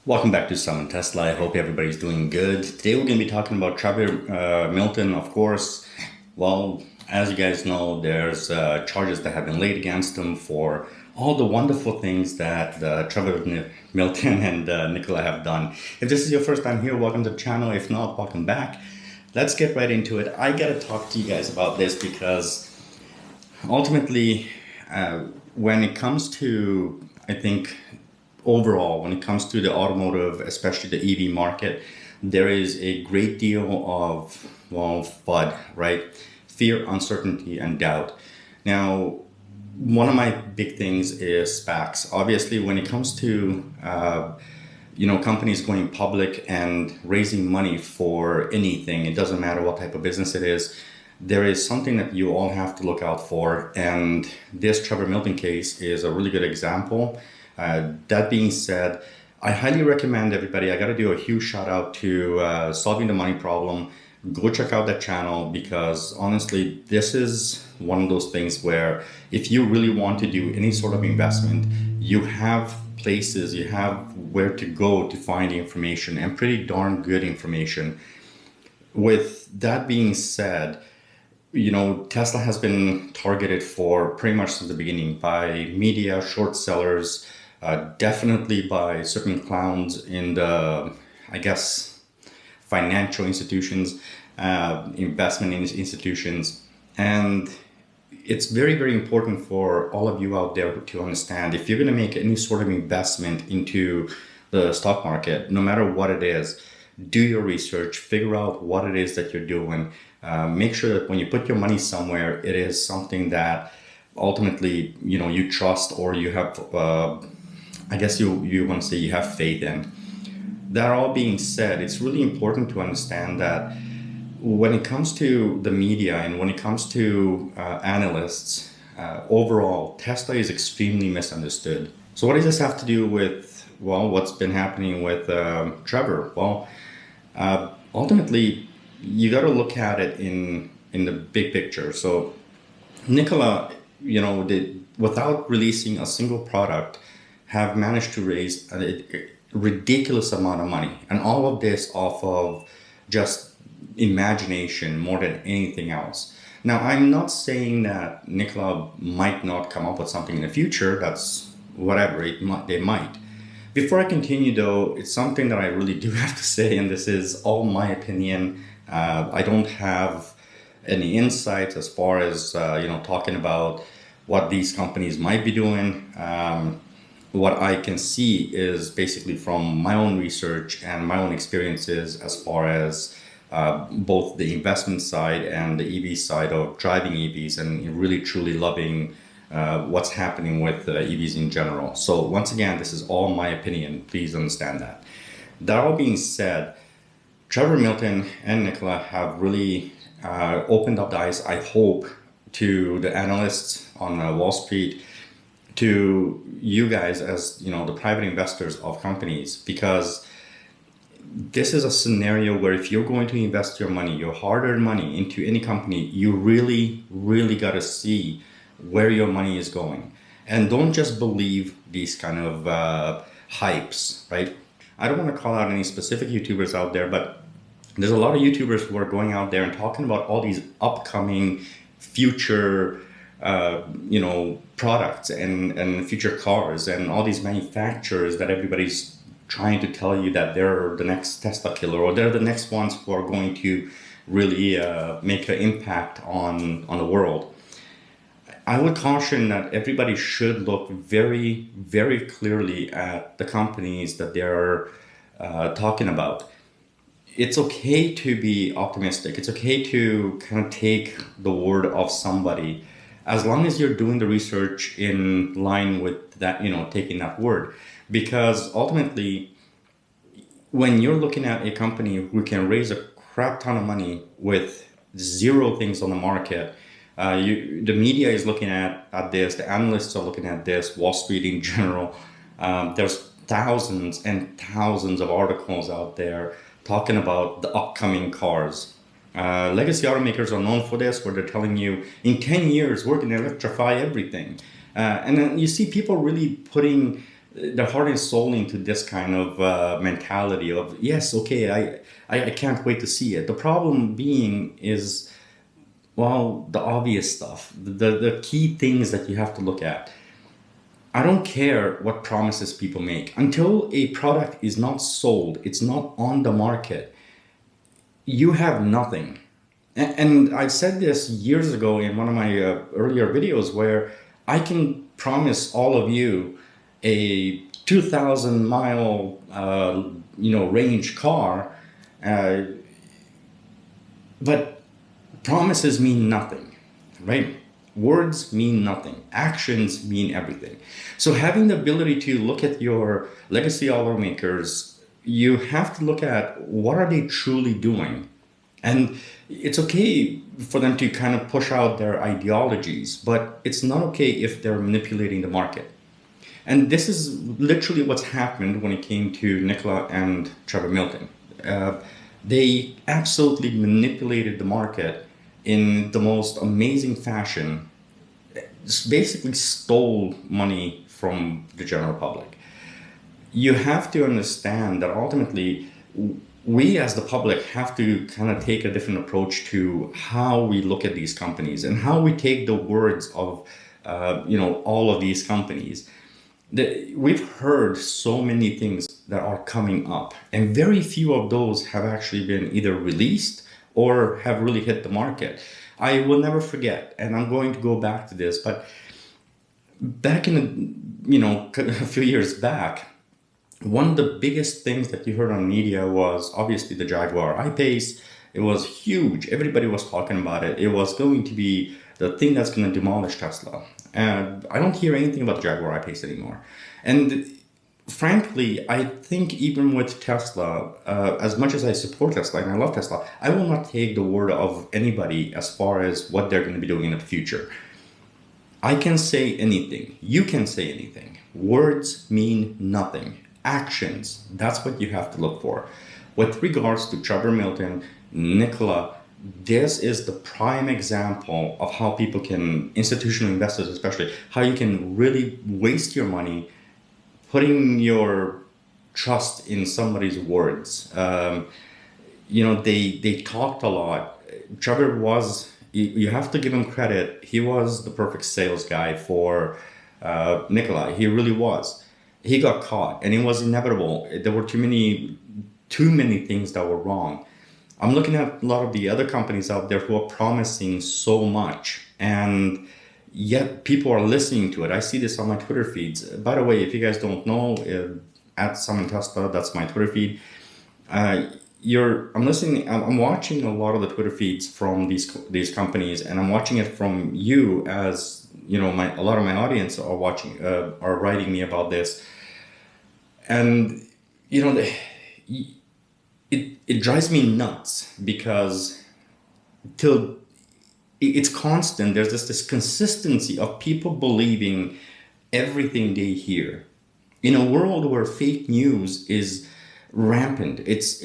Welcome back to Summon Tesla. I hope everybody's doing good. Today we're going to be talking about Trevor Milton, of course. Well, as you guys know, there's charges that have been laid against him for all the wonderful things that Milton and Nicola have done. If this is your first time here, welcome to the channel. If not, welcome back. Let's get right into it. I got to talk to you guys about this because ultimately, when it comes to, I think, overall, when it comes to the automotive, especially the EV market, there is a great deal of, well, FUD, right? Fear, uncertainty, and doubt. Now, one of my big things is SPACs. Obviously, when it comes to companies going public and raising money for anything, it doesn't matter what type of business it is, there is something that you all have to look out for. And this Trevor Milton case is a really good example. That being said, I highly recommend everybody, I got to do a huge shout out to Solving the Money Problem. Go check out that channel because honestly, this is one of those things where if you really want to do any sort of investment, you have places, you have where to go to find information and pretty darn good information. With that being said, Tesla has been targeted for pretty much since the beginning by media, short sellers, definitely by certain clowns in the, I guess, financial institutions, investment institutions. And it's very, very important for all of you out there to understand if you're going to make any sort of investment into the stock market, no matter what it is, do your research, figure out what it is that you're doing. Make sure that when you put your money somewhere, it is something that ultimately, you trust or you have, I guess you want to say you have faith in. That all being said, it's really important to understand that when it comes to the media and when it comes to analysts, overall, Tesla is extremely misunderstood. So what does this have to do with, well, what's been happening with Trevor? Well, ultimately, you got to look at it in the big picture. So Nicola, without releasing a single product, have managed to raise a ridiculous amount of money. And all of this off of just imagination more than anything else. Now, I'm not saying that Nicola might not come up with something in the future. That's whatever, they might. Before I continue though, it's something that I really do have to say, and this is all my opinion. I don't have any insights as far as, talking about what these companies might be doing. What I can see is basically from my own research and my own experiences as far as both the investment side and the EV side of driving EVs and really truly loving what's happening with EVs in general. So once again, this is all my opinion. Please understand that. That all being said, Trevor Milton and Nicola have really opened up the eyes, I hope, to the analysts on Wall Street, to you guys as the private investors of companies, because this is a scenario where if you're going to invest your money, your hard-earned money into any company, you really, really got to see where your money is going. And don't just believe these kind of hypes, right? I don't want to call out any specific YouTubers out there, but there's a lot of YouTubers who are going out there and talking about all these upcoming future products and future cars and all these manufacturers that everybody's trying to tell you that they're the next Tesla killer or they're the next ones who are going to really make an impact on the world. I would caution that everybody should look very, very clearly at the companies that they're talking about. It's okay to be optimistic. It's okay to kind of take the word of somebody as long as you're doing the research in line with that, taking that word. Because ultimately, when you're looking at a company who can raise a crap ton of money with zero things on the market, the media is looking at this, the analysts are looking at this, Wall Street in general. There's thousands and thousands of articles out there talking about the upcoming cars. Legacy automakers are known for this, where they're telling you in 10 years we're going to electrify everything. And then you see people really putting their heart and soul into this kind of mentality of, yes, okay, I can't wait to see it. The problem being is, well, the obvious stuff, the key things that you have to look at. I don't care what promises people make. Until a product is not sold, it's not on the market, you have nothing. And I said this years ago in one of my earlier videos where I can promise all of you a 2,000 mile, range car, uh, but promises mean nothing, right? Words mean nothing. Actions mean everything. So having the ability to look at your legacy automakers, you have to look at what are they truly doing. And it's okay for them to kind of push out their ideologies, but it's not okay if they're manipulating the market. And this is literally what's happened when it came to Nikola and Trevor Milton. They absolutely manipulated the market in the most amazing fashion, basically stole money from the general public. You have to understand that ultimately we as the public have to kind of take a different approach to how we look at these companies and how we take the words of all of these companies. We've heard so many things that are coming up, and very few of those have actually been either released or have really hit the market. I will never forget, and I'm going to go back to this, but back in a few years back, one of the biggest things that you heard on media was obviously the Jaguar I-Pace. It was huge. Everybody was talking about it. It was going to be the thing that's going to demolish Tesla. And I don't hear anything about the Jaguar I-Pace anymore. And frankly, I think even with Tesla, as much as I support Tesla and I love Tesla, I will not take the word of anybody as far as what they're going to be doing in the future. I can say anything. You can say anything. Words mean nothing. Actions, that's what you have to look for. With regards to Trevor Milton, Nikola, this is the prime example of how people can, institutional investors especially, how you can really waste your money putting your trust in somebody's words. They talked a lot. Trevor was, you have to give him credit, he was the perfect sales guy for Nikola. He really was. He got caught, and it was inevitable. There were too many things that were wrong. I'm looking at a lot of the other companies out there who are promising so much, and yet people are listening to it. I see this on my Twitter feeds. By the way, if you guys don't know, at Summon Tesla, that's my Twitter feed. I'm watching a lot of the Twitter feeds from these companies, and I'm watching it from you as a lot of my audience are watching, are writing me about this. And it drives me nuts because it's constant. There's this consistency of people believing everything they hear. In a world where fake news is rampant, it's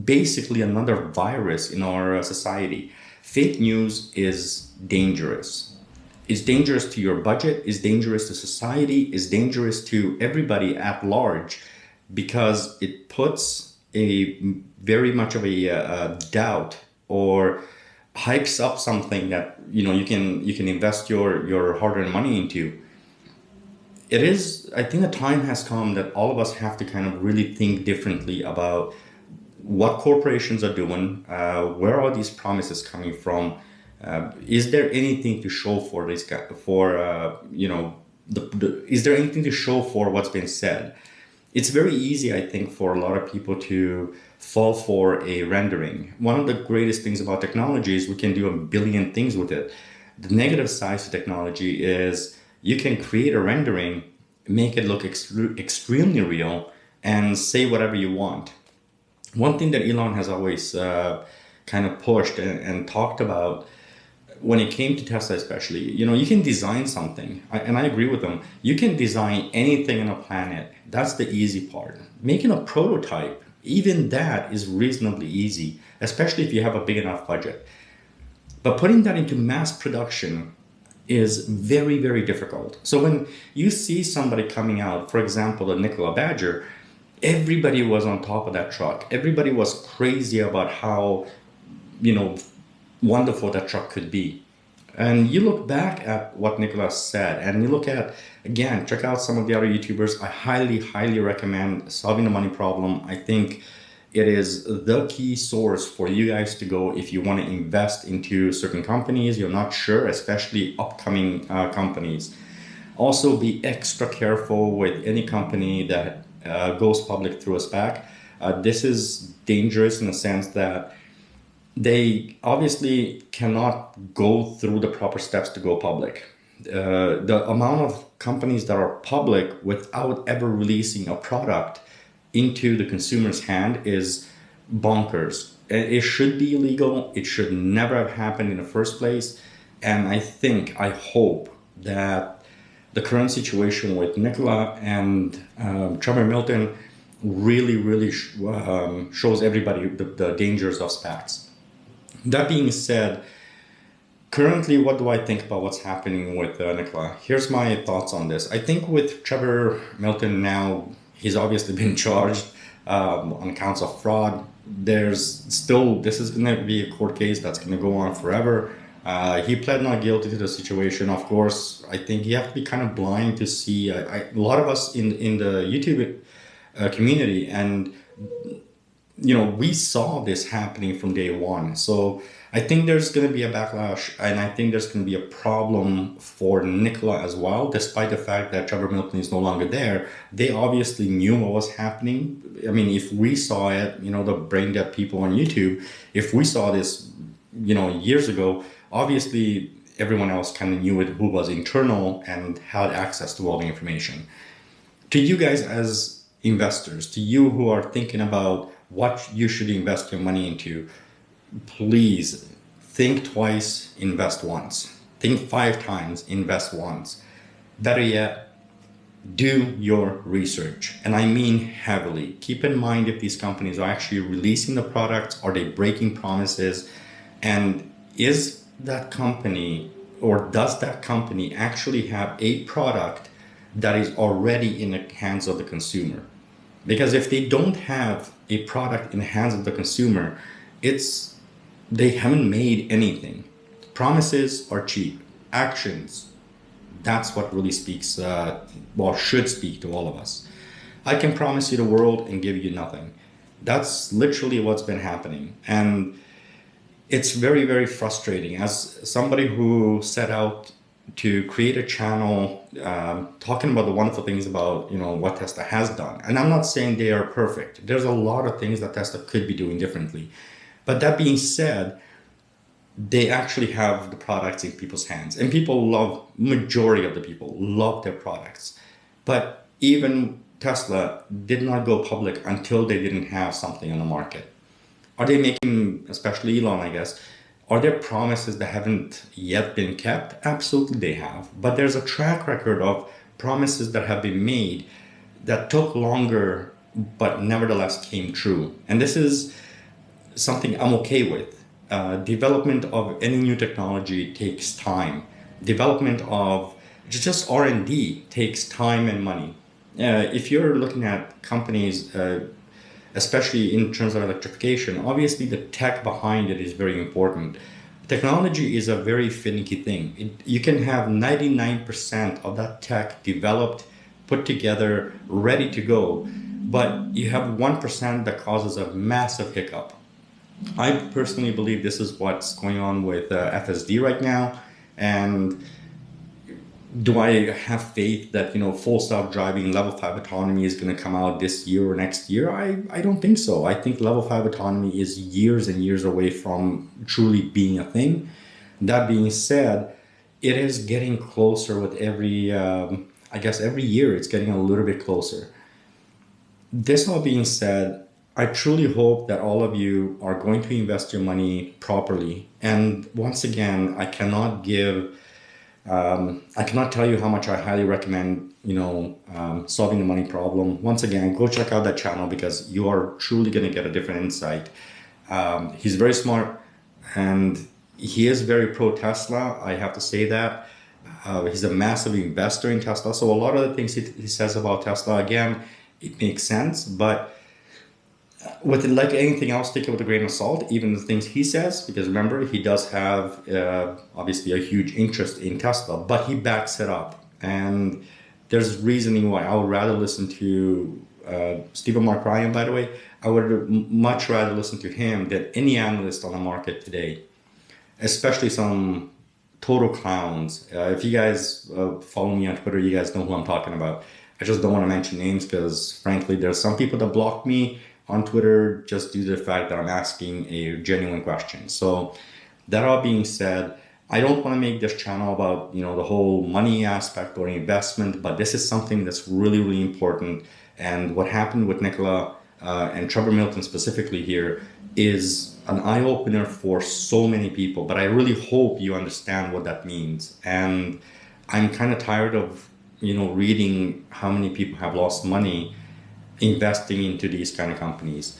basically another virus in our society. Fake news is dangerous. It's dangerous to your budget, it's dangerous to society, it's dangerous to everybody at large, because it puts a very much of a doubt or hypes up something that you can invest your hard-earned money into. It is, I think the time has come that all of us have to kind of really think differently about what corporations are doing, where are these promises coming from. Is there anything to show for this guy, is there anything to show for what's been said? It's very easy, I think, for a lot of people to fall for a rendering. One of the greatest things about technology is we can do a billion things with it. The negative side to technology is you can create a rendering, make it look extremely real, and say whatever you want. One thing that Elon has always kind of pushed and talked about when it came to Tesla especially, you can design something, and I agree with them. You can design anything on a planet. That's the easy part. Making a prototype, even that is reasonably easy, especially if you have a big enough budget. But putting that into mass production is very, very difficult. So when you see somebody coming out, for example, the Nikola Badger, everybody was on top of that truck. Everybody was crazy about how, you know, wonderful that truck could be. And you look back at what Nicholas said, and you look at, again, check out some of the other YouTubers. I highly, highly recommend Solving the Money Problem. I think it is the key source for you guys to go if you want to invest into certain companies. You're not sure, especially upcoming companies. Also, be extra careful with any company that goes public through a SPAC. This is dangerous in the sense that they obviously cannot go through the proper steps to go public. The amount of companies that are public without ever releasing a product into the consumer's hand is bonkers. It should be illegal. It should never have happened in the first place. And I hope that the current situation with Nikola and Trevor Milton really shows everybody the dangers of SPACs. That being said, currently, what do I think about what's happening with Nikola? Here's my thoughts on this. I think with Trevor Milton now, he's obviously been charged on counts of fraud. This is going to be a court case that's going to go on forever. He pled not guilty to the situation. Of course, I think you have to be kind of blind to see. A lot of us in the YouTube community, and we saw this happening from day one. So I think there's going to be a backlash, and I think there's going to be a problem for Nikola as well, despite the fact that Trevor Milton is no longer there. They obviously knew what was happening. I mean, if we saw it, the brain dead people on YouTube, if we saw this, years ago, obviously everyone else kind of knew it, who was internal and had access to all the information. To you guys as investors, to you who are thinking about what you should invest your money into, please think twice, invest once. Think 5 times, invest once. Better yet, do your research. And I mean heavily. Keep in mind if these companies are actually releasing the products, are they breaking promises? And is that company, or does that company actually have a product that is already in the hands of the consumer? Because if they don't have a product in the hands of the consumer, they haven't made anything. Promises are cheap. Actions, that's what really speaks, should speak to all of us. I can promise you the world and give you nothing. That's literally what's been happening. And it's very, very frustrating. As somebody who set out to create a channel talking about the wonderful things about what Tesla has done. And I'm not saying they are perfect. There's a lot of things that Tesla could be doing differently. But that being said, they actually have the products in people's hands. And majority of the people love their products. But even Tesla did not go public until they didn't have something on the market. Are they making, especially Elon, I guess, are there promises that haven't yet been kept? Absolutely they have. But there's a track record of promises that have been made that took longer, but nevertheless came true. And this is something I'm okay with. Development of any new technology takes time. Development of just R&D takes time and money. If you're looking at companies, especially in terms of electrification, obviously the tech behind it is very important. Technology is a very finicky thing. You can have 99% of that tech developed, put together, ready to go, but you have 1% that causes a massive hiccup. I personally believe this is what's going on with FSD right now. And do I have faith that full self-driving level 5 autonomy is going to come out this year or next year? I don't think so. I think level 5 autonomy is years and years away from truly being a thing. That being said, it is getting closer with every year it's getting a little bit closer. This all being said, I truly hope that all of you are going to invest your money properly. And once again, I cannot tell you how much I highly recommend, Solving the Money Problem. Once again, go check out that channel because you are truly going to get a different insight. He's very smart and he is very pro Tesla. I have to say that. He's a massive investor in Tesla. So a lot of the things he says about Tesla, again, it makes sense. But with it, like anything else, take it with a grain of salt, even the things he says, because remember, he does have obviously a huge interest in Tesla, but he backs it up. And there's reasoning why I would rather listen to Stephen Mark Ryan, by the way. I would much rather listen to him than any analyst on the market today, especially some total clowns. If you guys follow me on Twitter, you guys know who I'm talking about. I just don't want to mention names because, frankly, there's some people that block me on Twitter just due to the fact that I'm asking a genuine question. So that all being said, I don't want to make this channel about, you know, the whole money aspect or investment, but this is something that's really, really important. And what happened with Nikola and Trevor Milton specifically here is an eye-opener for so many people. But I really hope you understand what that means. And I'm kind of tired of, you know, reading how many people have lost money investing into these kind of companies.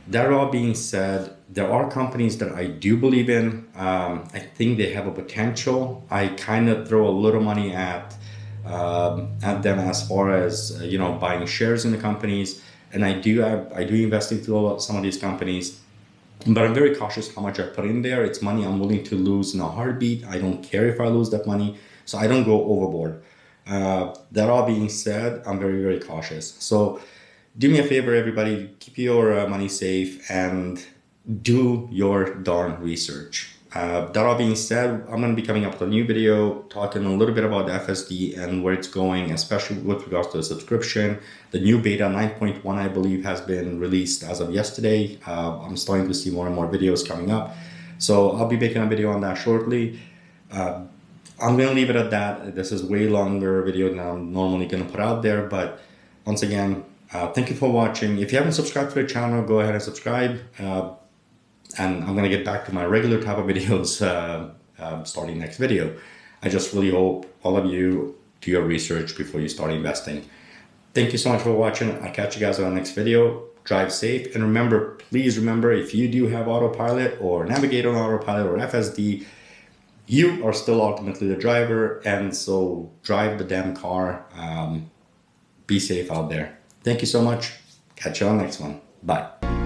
That all being said, there are companies that I do believe in. I think they have a potential. I kind of throw a little money at them as far as you know, buying shares in the companies, and I do invest into some of these companies. But I'm very cautious how much I put in there. It's money I'm willing to lose in a heartbeat. I don't care if I lose that money, so I don't go overboard. That all being said, I'm very, very cautious. So do me a favor, everybody, keep your money safe and do your darn research. That all being said, I'm going to be coming up with a new video talking a little bit about the FSD and where it's going, especially with regards to the subscription. The new beta 9.1, I believe, has been released as of yesterday. I'm starting to see more and more videos coming up. So I'll be making a video on that shortly. I'm going to leave it at that. This is way longer video than I'm normally going to put out there. But once again, thank you for watching. If you haven't subscribed to the channel, go ahead and subscribe. And I'm going to get back to my regular type of videos starting next video. I just really hope all of you do your research before you start investing. Thank you so much for watching. I'll catch you guys on the next video. Drive safe. And remember, please remember, if you do have autopilot or navigate on autopilot or FSD, you are still ultimately the driver. And so drive the damn car. Be safe out there. Thank you so much. Catch you on the next one. Bye.